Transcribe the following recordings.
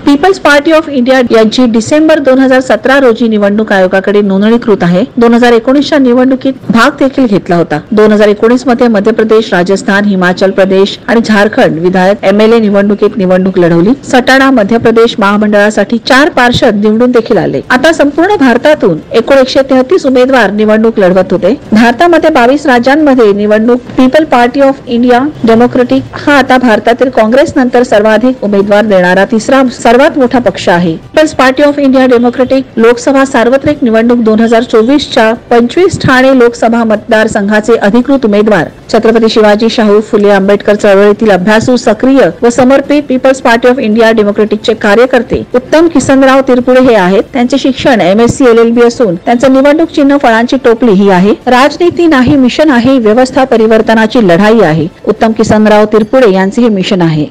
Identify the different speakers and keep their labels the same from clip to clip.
Speaker 1: People's Party of India यांची डिसेंबर 2017 रोजी निवडणूक आयोगाकडे नोंदणीकृत आहे. 2019च्या निवडणुकीत भाग देखील घेतला होता. 2019 मध्ये मध्य प्रदेश, राजस्थान, हिमाचल प्रदेश आणि झारखंड विधायक MLA निवडणूक लढवली. सटाणा मध्य प्रदेश महामंडळासाठी 4 पार्षद निवडून देखील आले. आता संपूर्ण भारतातून एकूण 133 उमेदवार निवडणूक लढवत होते. भारतामध्ये 22 राज्यांमध्ये निवडणूक people party of India democratic हा आता भारतातील काँग्रेस नंतर सर्वाधिक उमेदवार देणारा तिसरा सर्वात मोठा पक्ष आहे. Peoples Party of India Democratic Lok Sabha सार्वत्रिक निवडणूक 2024च्या 25 ठाणे लोकसभा मतदारसंघाचे अधिकृत उमेदवार छत्रपती शिवाजी शाहू फुले आंबेडकर चळवळीतील अभ्यासू, सक्रिय व समर्पित पीपल्स पार्टी ऑफ इंडिया डेमोक्रेटिकचे कार्यकर्ते उत्तम किसनराव तिरपुडे हे आहेत. त्यांचे शिक्षण MSc LLB असून त्यांचं निवडणूक चिन्ह फळांची टोपली ही आहे. राजनीती नाही मिशन आहे, व्यवस्था परिवर्तनाची लढाई आहे. उत्तम किसनराव तिरपुडे यांचे हे मिशन आहे.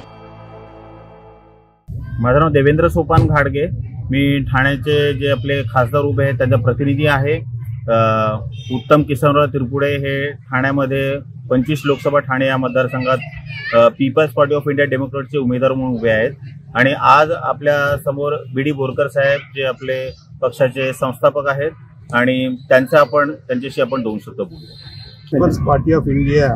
Speaker 2: माझं नाव देवेंद्र सोपान घाडगे. मी ठाण्याचे जे आपले खासदार उभे आहेत त्यांचा प्रतिनिधी आहे. उत्तम किसनराव तिरपुडे हे ठाण्यामध्ये 25 लोकसभा ठाणे या मतदारसंघात पीपल्स पार्टी ऑफ इंडिया डेमोक्रेटचे उमेदवार म्हणून उभे आहेत. आणि आज आपल्या समोर BD बोरकर साहेब जे आपले पक्षाचे संस्थापक आहेत आणि त्यांच्याशी आपण 2 शब्द बोलू.
Speaker 3: पीपल्स पार्टी ऑफ इंडिया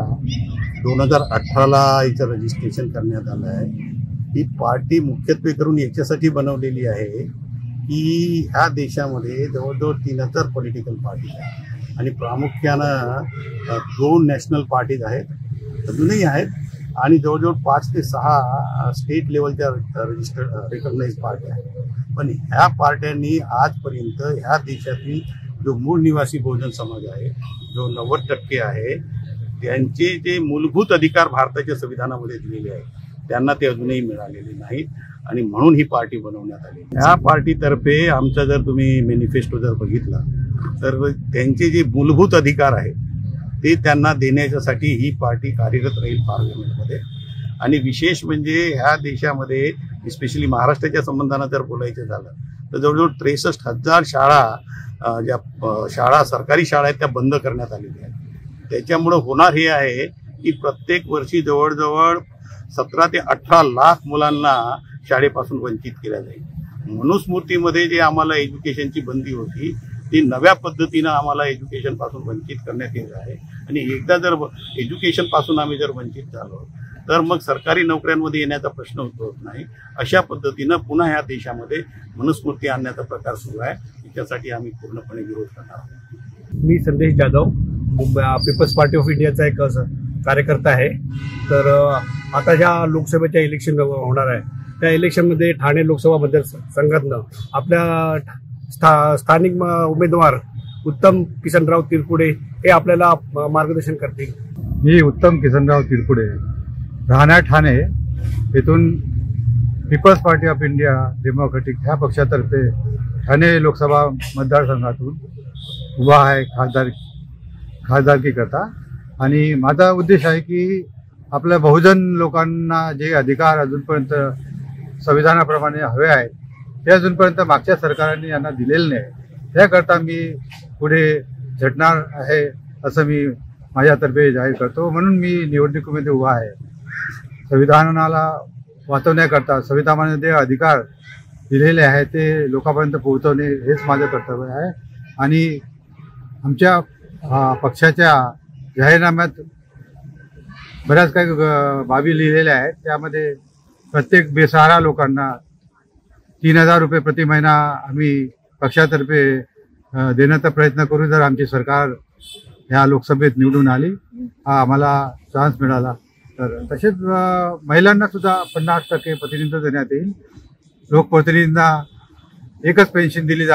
Speaker 3: 2018ला याचं रजिस्ट्रेशन करण्यात आलं आहे. ही पार्टी मुख्यत्वे करून याच्यासाठी बनवलेली आहे की ह्या देशामध्ये जवळजवळ 73 पॉलिटिकल पार्टी आहेत आणि प्रामुख्यानं 2 नॅशनल पार्टीज आहेत, अजूनही आहेत, आणि जवळजवळ 5 ते 6 स्टेट लेवलच्या रजिस्टर्ड रिकॉग्नाइज पार्ट्या आहेत. पण ह्या पार्ट्यांनी आजपर्यंत ह्या देशातील जो मूळ निवासी बहुजन समाज आहे, जो 90% आहे, त्यांचे जे मूलभूत अधिकार भारताच्या संविधानामध्ये दिलेले आहेत त्यांना ते अजूनही मिळालेले नाहीत आणि म्हणून ही पार्टी बनवण्यात आली. ह्या पार्टीतर्फे आमचा जर तुम्ही मॅनिफेस्टो जर बघितला तर त्यांचे जे मूलभूत अधिकार आहेत ते त्यांना देण्याच्यासाठी ही पार्टी कार्यरत राहील पार्लमेंटमध्ये. आणि विशेष म्हणजे ह्या देशामध्ये स्पेशली महाराष्ट्राच्या संबंधानं जर बोलायचं झालं तर जवळजवळ 63,000 शाळा ज्या सरकारी शाळा आहेत त्या बंद करण्यात आलेल्या आहेत. त्याच्यामुळं होणार हे आहे की प्रत्येक वर्षी जवळजवळ 17 ते 18 लाख मुलांना शाळेपासून वंचित केल्या जाईल. मनुस्मृतीमध्ये जे आम्हाला एज्युकेशनची बंदी होती ती नव्या पद्धतीनं आम्हाला एज्युकेशन पासून वंचित करण्यात येत आहे. आणि एकदा जर एज्युकेशन पासून आम्ही जर वंचित झालो तर मग सरकारी नोकऱ्यांमध्ये येण्याचा प्रश्न उद्भवत नाही. अशा पद्धतीनं पुन्हा ह्या देशामध्ये मनुस्मृती आणण्याचा प्रकार सुरू आहे. त्याच्यासाठी आम्ही पूर्णपणे विरोध करणार आहोत.
Speaker 4: मी संदेश जाधव, पीपल्स पार्टी ऑफ इंडियाचा एक कार्यकर्ता आहे. तर आता ज्या लोकसभेच्या इलेक्शन होणार आहे त्या इलेक्शनमध्ये ठाणे लोकसभा मतदारसंघातनं आपल्या स्थानिक उमेदवार उत्तम किसनराव तिरपुडे हे आपल्याला मार्गदर्शन करतील.
Speaker 5: मी उत्तम किसनराव तिरपुडे, राहणार ठाणे येथून Peoples Party of India Democratic ह्या पक्षातर्फे ठाणे लोकसभा मतदारसंघातून उभा आहे खासदारकी करता. आणि माझा उद्देश आहे की आपल्या बहुजन लोकांना जे अधिकार अजूनपर्यंत संविधानाप्रमाणे हवे आहेत ते अजूनपर्यंत मागच्या सरकारांनी यांना दिलेले नाही. त्याकरता मी पुढे झटणार आहे असं मी माझ्यातर्फे जाहीर करतो. म्हणून मी निवडणुकीमध्ये उभा आहे. संविधानाला वाचवण्याकरता संविधानामध्ये अधिकार दिलेले आहे ते लोकांपर्यंत पोहोचवणे हेच माझं कर्तव्य आहे. आणि आमच्या पक्षाच्या जाहीरनाम्यात बऱ्याच काही बाबी लिहिलेल्या आहेत. त्यामध्ये प्रत्येक बेसहारा लोकांना 3,000 रुपये प्रति महिना आम्ही पक्षातर्फे देण्याचा प्रयत्न करू जर आमची सरकार ह्या लोकसभेत निवडून आली, हा आम्हाला चान्स मिळाला तर. तसेच महिलांना सुद्धा 50% प्रतिनिधित्व देण्यात येईल. लोकप्रतिनिधींना एकच पेन्शन दिली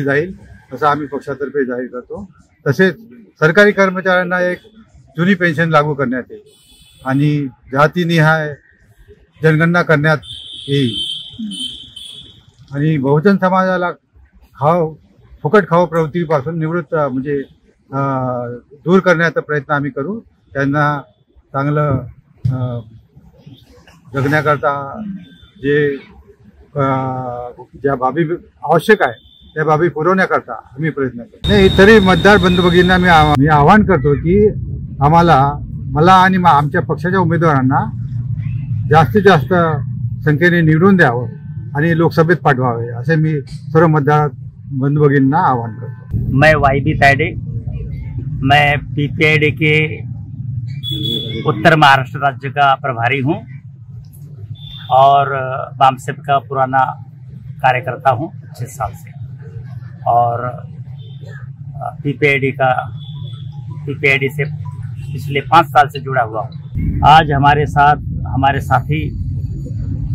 Speaker 5: जाईल असं आम्ही पक्षातर्फे जाहीर करतो. तसेच सरकारी कर्मचाऱ्यांना एक जुनी पेन्शन लागू करण्यात येईल आणि जातीनिहाय जनगणना करण्यात येईल. आणि बहुजन समाजाला फुकट खाऊ प्रवृत्तीपासून निवृत्त म्हणजे दूर करण्याचा प्रयत्न आम्ही करू. त्यांना चांगलं जगण्याकरता ज्या बाबी आवश्यक आहे त्या बाबी पुरवण्याकरता आम्ही प्रयत्न करतो. नाही तरी मतदार बंधू भगिनींना मी आवाहन करतो की मला आणि आमच्या पक्षाच्या उमेदवारांना जास्तीत जास्त संख्येने निवडून द्यावं आणि लोकसभेत पाठवावे असे मी सर्व मतदार बंधू भगिनींना आवाहन करतो।
Speaker 6: मैं वाईबी तायडे, मैं पीपीआईडी के उत्तर महाराष्ट्र राज्य का प्रभारी हूं और बामसेप का पुराना कार्यकर्ता हूं 25 साल से, और पीपीआईडी से पिछले 5 साल से जुड़ा हुआ हूं। आज हमारे साथ हमारे साथी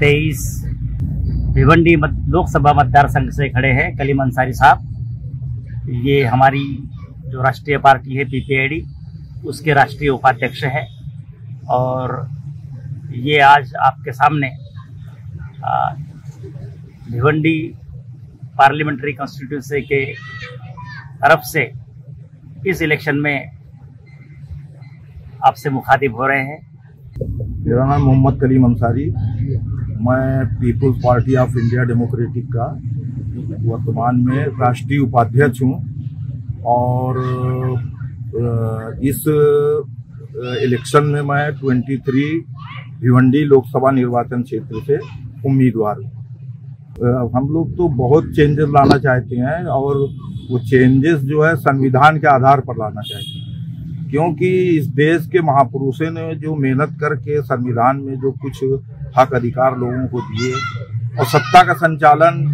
Speaker 6: 23 भिवंडी लोकसभा मतदार संघ से खड़े हैं कलीम अंसारी साहब। ये हमारी जो राष्ट्रीय पार्टी है पीपीआईडी, उसके राष्ट्रीय उपाध्यक्ष है, और ये आज आपके सामने भिवंडी पार्लियामेंट्री कॉन्स्टिट्यूंसी के तरफ से इस इलेक्शन में आपसे मुखातिब हो रहे हैं।
Speaker 7: मेरा नाम मोहम्मद कलीम अंसारी, मैं Peoples Party of India Democratic का वर्तमान में राष्ट्रीय उपाध्यक्ष हूँ, और इस इलेक्शन में मैं 23 भिवंडी लोकसभा निर्वाचन क्षेत्र से उम्मीदवार हूँ। हम लोग तो बहुत चेंजेस लाना चाहते हैं, और वो चेंजेस जो है संविधान के आधार पर लाना चाहते हैं, क्योंकि इस देश के महापुरुषों ने जो मेहनत करके संविधान में जो कुछ हक अधिकार लोगों को दिए, और सत्ता का संचालन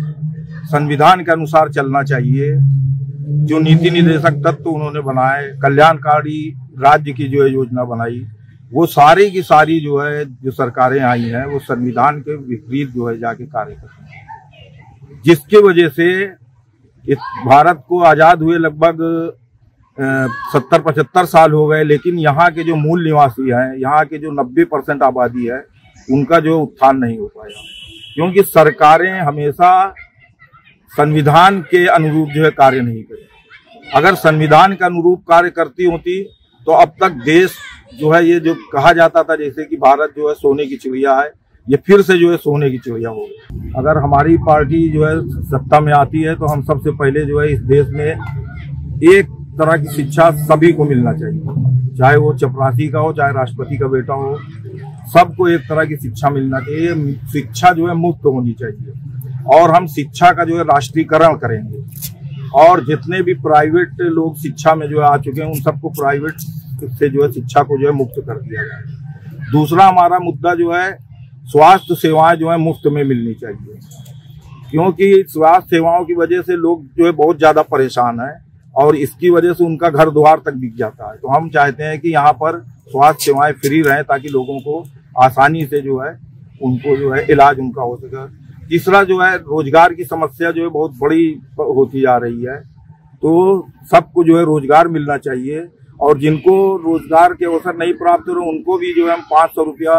Speaker 7: संविधान के अनुसार चलना चाहिए, जो नीति निर्देशक तत्व उन्होंने बनाए, कल्याणकारी राज्य की जो है योजना बनाई, वो सारी की सारी जो है जो सरकारें आई हैं वो संविधान के विपरीत जो है जाके कार्य करती हैं, जिसकी वजह से इस भारत को आजाद हुए लगभग 70-75 साल हो गए, लेकिन यहाँ के जो मूल निवासी हैं, यहाँ के जो 90% आबादी है, उनका जो उत्थान नहीं हो पाया, क्योंकि सरकारें हमेशा संविधान के अनुरूप जो है कार्य नहीं करती। अगर संविधान के अनुरूप कार्य करती होती तो अब तक देश जो है, ये जो कहा जाता था जैसे कि भारत जो है सोने की चिड़िया है, ये फिर से जो है सोने की चिड़िया हो गई। अगर हमारी पार्टी जो है सत्ता में आती है तो हम सबसे पहले जो है इस देश में एक तरह की शिक्षा सभी को मिलना चाहिए, चाहे वो चपरासी का हो, चाहे राष्ट्रपति का बेटा हो, सबको एक तरह की शिक्षा मिलना चाहिए। शिक्षा जो है मुफ्त होनी चाहिए, और हम शिक्षा का जो है राष्ट्रीयकरण करेंगे, और जितने भी प्राइवेट लोग शिक्षा में जो है आ चुके हैं उन सबको प्राइवेट से जो है शिक्षा को जो है मुक्त कर दिया जाए। दूसरा हमारा मुद्दा जो है स्वास्थ्य सेवाएं जो है मुफ्त में मिलनी चाहिए, क्योंकि स्वास्थ्य सेवाओं की वजह से लोग जो है बहुत ज्यादा परेशान है, और इसकी वजह से उनका घर द्वार तक बिक जाता है। तो हम चाहते हैं कि यहाँ पर स्वास्थ्य सेवाएं फ्री रहें, ताकि लोगों को आसानी से जो है उनको जो है इलाज उनका हो सके। तीसरा जो है रोजगार की समस्या जो है बहुत बड़ी होती जा रही है, तो सबको जो है रोजगार मिलना चाहिए, और जिनको रोजगार के अवसर नहीं प्राप्त हो रहे उनको भी जो है हम 500 रुपया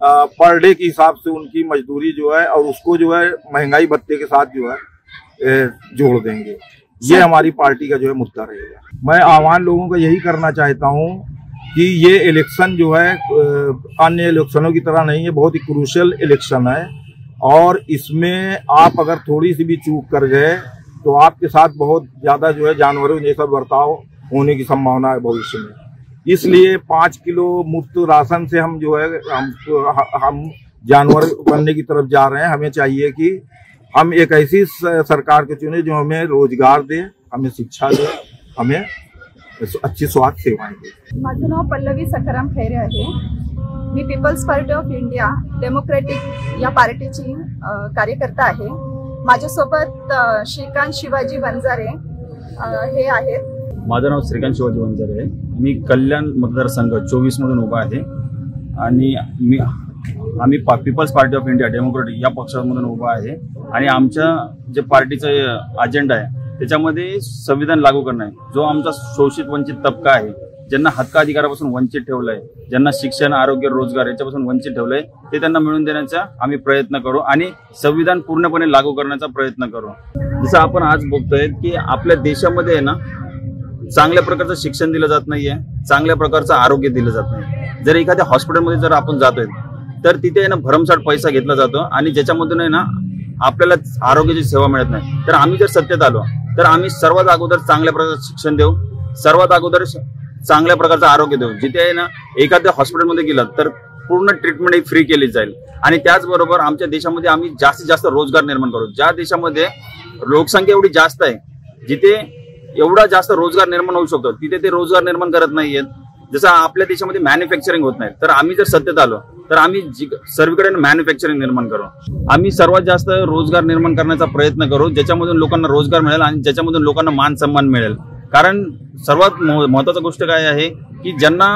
Speaker 7: पर डे के हिसाब से उनकी मजदूरी जो है, और उसको जो है महंगाई भत्ते के साथ जो है जोड़ देंगे। ये हमारी पार्टी का जो है मुद्दा रहेगा। मैं आह्वान लोगों का यही करना चाहता हूँ कि ये इलेक्शन जो है अन्य इलेक्शनों की तरह नहीं है, बहुत ही क्रूशियल इलेक्शन है, और इसमें आप अगर थोड़ी सी भी चूक कर गए तो आपके साथ बहुत ज्यादा जो है जानवरों जैसा बर्ताव होने की संभावना है भविष्य में। इसलिए 5 किलो मुफ्त राशन से हम जो है हम जानवर बनने की तरफ जा रहे हैं। हमें चाहिए कि हम एक ऐसी सरकार को चुने जो हमें रोजगार दे, हमें शिक्षा दे, हमें अच्छी स्वास्थ्य सेवाएं दे।
Speaker 8: माझं नाव पल्लवी सखाराम खैरे आहे। मी People's Party of India Democratic या पार्टीची कार्यकर्ता आहे। माझ्यासोबत श्रीकांत शिवाजी वंजारे हे आहेत।
Speaker 9: माझं नाव श्रीकांत शिवाजी वंजारे आहे। मी कल्याण मतदारसंघ 24 मधून उभा आहे, आणि आम्ही Peoples Party of India Democratic या पक्षामधून उभा आहे, आणि आमच्या जे पार्टीचं अजेंडा आहे त्याच्यामध्ये संविधान लागू करणं आहे। जो आमचा शोषित वंचित तबका आहे, ज्यांना हक्काधिकारापासून वंचित ठेवलंय, ज्यांना शिक्षण, आरोग्य, रोजगार याच्यापासून वंचित ठेवलंय, ते त्यांना मिळवून देण्याचा आम्ही प्रयत्न करू, आणि संविधान पूर्णपणे लागू करण्याचा प्रयत्न करू। जसं आपण आज बघतोय की आपल्या देशामध्ये आहे ना, चांगल्या प्रकारचं शिक्षण दिलं जात नाहीये, चांगल्या प्रकारचं आरोग्य दिलं जात नाही। जर एखाद्या हॉस्पिटलमध्ये जर आपण जातोय तर तिथे ना भरमसाठ पैसा घेतला जातो, आणि ज्याच्यामधून आहे ना आपल्याला आरोग्याची सेवा मिळत नाही। तर आम्ही जर सत्तेत आलो तर आम्ही सर्वात अगोदर चांगल्या प्रकारचं शिक्षण देऊ, सर्वात अगोदर चांगल्या प्रकारचं आरोग्य देऊ। जिथे आहे ना एखाद्या हॉस्पिटलमध्ये गेलात तर पूर्ण ट्रीटमेंट ही फ्री केली जाईल आणि त्याचबरोबर आमच्या देशामध्ये आम्ही जास्तीत जास्त रोजगार निर्माण करू। ज्या देशामध्ये लोकसंख्या एवढी जास्त आहे, जिथे एवढा जास्त रोजगार निर्माण होऊ शकतो, तिथे ते रोजगार निर्माण करत नाहीयेत। जसं आपल्या देशामध्ये मॅन्युफॅक्चरिंग होत नाही, तर आम्ही जर सत्तेत आलो तर आम्ही सर्वीकडे मॅन्युफॅक्चरिंग निर्माण करू। आम्ही सर्वात जास्त रोजगार निर्माण करण्याचा प्रयत्न करू, ज्याच्यामधून लोकांना रोजगार मिळेल आणि ज्याच्यामधून लोकांना मान सन्मान मिळेल। कारण सर्वात महत्त्वाची गोष्ट काय आहे की ज्यांना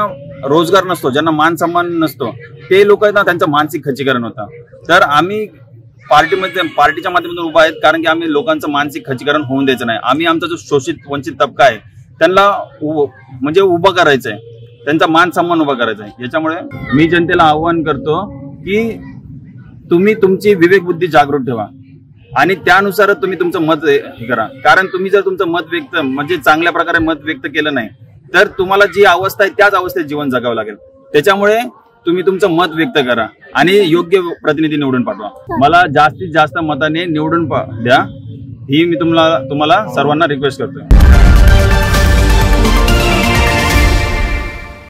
Speaker 9: रोजगार नसतो, ज्यांना मान सन्मान नसतो, ते लोक आहेत ना, त्यांचं मानसिक खच्चीकरण होतं। तर आम्ही पार्टीच्या माध्यमातून उभा आहेत, कारण की आम्ही लोकांचं मानसिक खच्चीकरण होऊन द्यायचं नाही। आम्ही आमचा जो शोषित वंचित तबका आहे त्यांना म्हणजे उभं करायचं आहे, त्यांचा मान सन्मान उभा करायचा आहे। याच्यामुळे मी जनतेला आवाहन करतो की तुम्ही तुमची विवेक बुद्धी जागृत ठेवा आणि त्यानुसारच तुम्ही तुमचं मत हे करा। कारण तुम्ही जर तुमचं मत व्यक्त म्हणजे चांगल्या प्रकारे मत व्यक्त केलं नाही तर तुम्हाला जी अवस्था आहे त्याच अवस्थेत जीवन जगावं लागेल। त्याच्यामुळे तुम्ही तुमचं मत व्यक्त करा आणि योग्य प्रतिनिधी निवडून पाठवा। मला जास्तीत जास्त मताने निवडून द्या ही मी तुम्हाला सर्वांना रिक्वेस्ट करतोय।